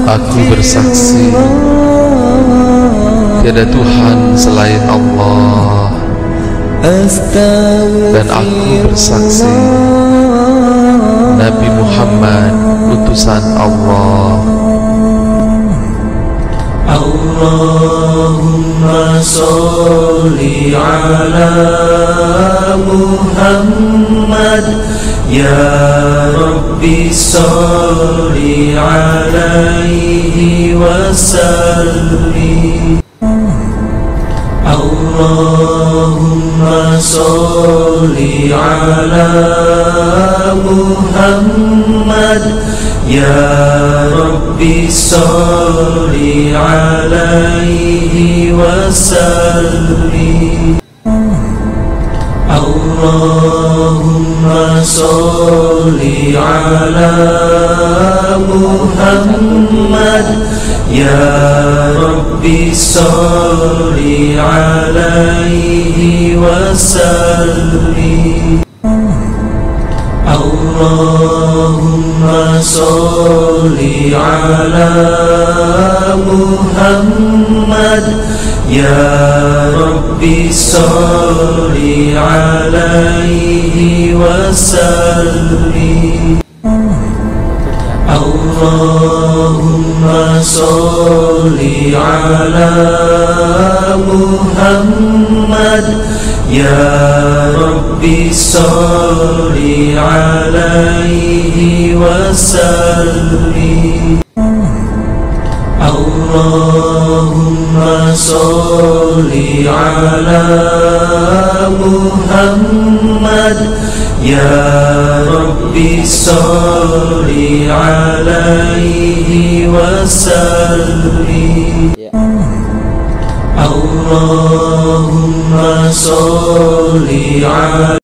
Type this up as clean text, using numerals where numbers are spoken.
Aku bersaksi tiada Tuhan selain Allah, dan aku bersaksi Nabi Muhammad utusan Allah. Allahumma sholli ala Muhammad, ya Rabbi sholli alaihi wa sallim. Allahumma sholli ala Muhammad, ya Rabbi sholli alaihi wa sallim. Allahumma sholli ala Muhammad, ya Rabbi sholli alaihi wa sallim. Allahumma sholli ala Muhammad, ya Rabbi sholli alaihi wa sallim. Allahumma sholli ala Muhammad, ya Rabbi sholli alaihi wa sallim. Allahumma sholli ala Muhammad, ya Rabbi sholli alaihi wa sallim. Allahumma sholli ala